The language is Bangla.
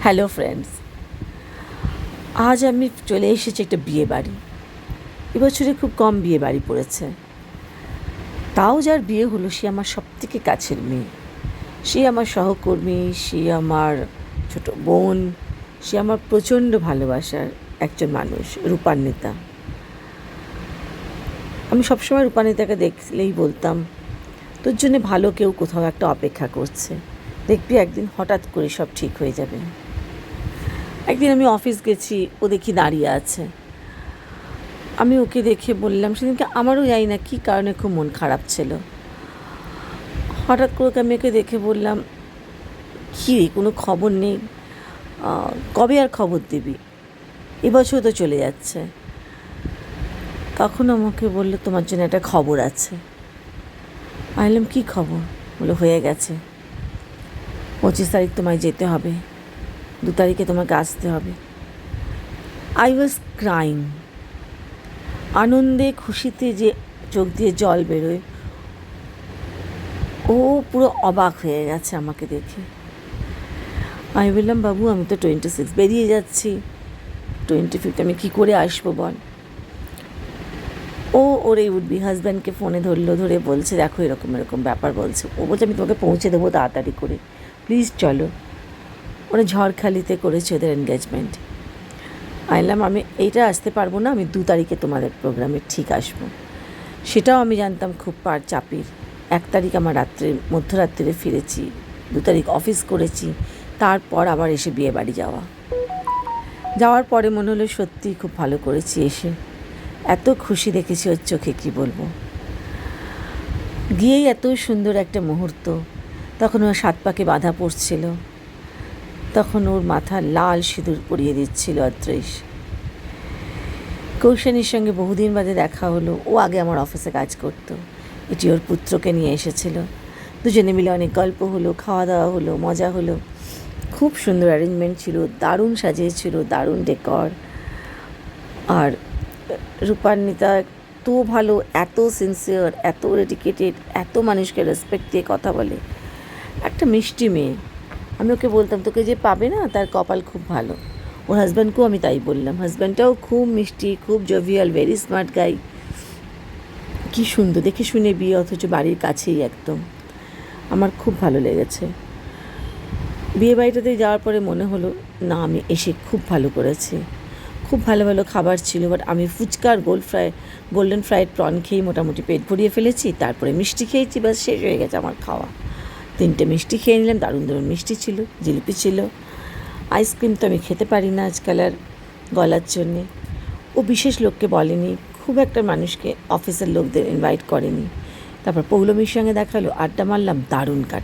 হ্যালো ফ্রেন্ডস, আজ আমি চলে এসেছি একটা বিয়ে বাড়ি। এবছরে খুব কম বিয়ে বাড়ি পড়েছে, তাও যার বিয়ে হলো সে আমার সবথেকে কাছের মেয়ে। সে আমার সহকর্মী, সে আমার ছোট বোন, সে আমার প্রচণ্ড ভালোবাসার একজন মানুষ, রূপান্বিতা। আমি সবসময় রূপান্বিতাকে দেখলেই বলতাম, তোর জন্যে ভালো কেউ কোথাও একটা অপেক্ষা করছে, দেখবি একদিন হঠাৎ করে সব ঠিক হয়ে যাবে। একদিন আমি অফিস গেছি, ও দেখি দাঁড়িয়ে আছে। আমি ওকে দেখে বললাম, সেদিনকে আমারও জানি না কী কারণে খুব মন খারাপ ছিল। হঠাৎ করে আমি ওকে দেখে বললাম, কী রে, কোনো খবর নেই? কবে আর খবর দিবি? এবছর তো চলে যাচ্ছে। তখন আমাকে বললো, তোমার জন্য একটা খবর আছে। আমি বললাম, কী খবর? বলে, হয়ে গেছে, 25 তারিখ তোমায় যেতে হবে, 2 তারিখে তোমাকে আসতে হবে। I was crying. আনন্দে খুশিতে যে চোখ দিয়ে জল বেরোয়, ও পুরো অবাক হয়ে গেছে আমাকে দেখে। আমি বললাম, বাবু আমি তো 26 বেরিয়ে যাচ্ছি, 25 আমি কী করে আসবো বল? ওর এই উঠবি হাজব্যান্ডকে ফোনে ধরে বলছে, দেখো এরকম এরকম ব্যাপার বলছে। ও বলছে, আমি তোমাকে পৌঁছে দেবো তাড়াতাড়ি করে, প্লিজ চলো। ওরা ঝড়খালিতে করেছে ওদের এনগেজমেন্ট। আইলাম, আমি এইটা আসতে পারবো না, আমি 2 তারিখে তোমাদের প্রোগ্রামে ঠিক আসবো। সেটাও আমি জানতাম খুব চাপির। 1 তারিখ আমার মধ্যরাত্রে ফিরেছি, 2 তারিখ অফিস করেছি, তারপর আবার এসে বিয়ে বাড়ি যাওয়ার পরে মনে হলো সত্যিই খুব ভালো করেছি এসে। এত খুশি দেখেছি ওর চোখে, কী বলবো। গিয়েই এত সুন্দর একটা মুহূর্ত। তখন ওর 7 পাকে বাঁধা পড়ছিল, তখন ওর মাথা লাল সিঁদুর পরিয়ে দিচ্ছিল অত্রেশ। কৌশানীর সঙ্গে বহুদিন বাদে দেখা হলো। ও আগে আমার অফিসে কাজ করতো, এটি ওর পুত্রকে নিয়ে এসেছিল। দুজনে মিলে অনেক গল্প হলো, খাওয়া দাওয়া হলো, মজা হলো। খুব সুন্দর অ্যারেঞ্জমেন্ট ছিল, দারুণ সাজিয়েছিল, দারুণ ডেকর। আর রূপান্বিতা এত ভালো, এত সিনসিয়ার, এত ডেডিকেটেড, এত মানুষকে রেসপেক্ট দিয়ে কথা বলে, একটা মিষ্টি মেয়ে। আমি ওকে বলতাম, তোকে যে পাবে না তার কপাল খুব ভালো। ওর হাজব্যান্ডকেও আমি তাই বললাম। হাজব্যান্ডটাও খুব মিষ্টি, খুব জভিয়াল, ভেরি স্মার্ট গাই। কী সুন্দর, দেখে শুনে বিয়ে, অথচ বাড়ির কাছেই একদম। আমার খুব ভালো লেগেছে। বিয়ে বাড়িটাতে যাওয়ার পরে মনে হলো, না আমি এসে খুব ভালো করেছি। খুব ভালো ভালো খাবার ছিল, বাট আমি ফুচকার গোল্ডেন ফ্রাইড প্রন খেয়েই মোটামুটি পেট ভরিয়ে ফেলেছি। তারপরে মিষ্টি খেয়েছি, বাস শেষ হয়ে গেছে আমার খাওয়া। 3টে মিষ্টি খেয়ে নিলাম, দারুণ দারুণ মিষ্টি ছিল, জিলিপি ছিল। আইসক্রিম তো আমি খেতে পারি না আজকাল আর, গলার জন্যে। ও বিশেষ লোককে বলেনি, খুব একটা মানুষকে অফিসের লোকদের ইনভাইট করেনি। তারপর পৌলমীর সঙ্গে দেখা হলো, আড্ডা মারলাম, দারুণ কাট।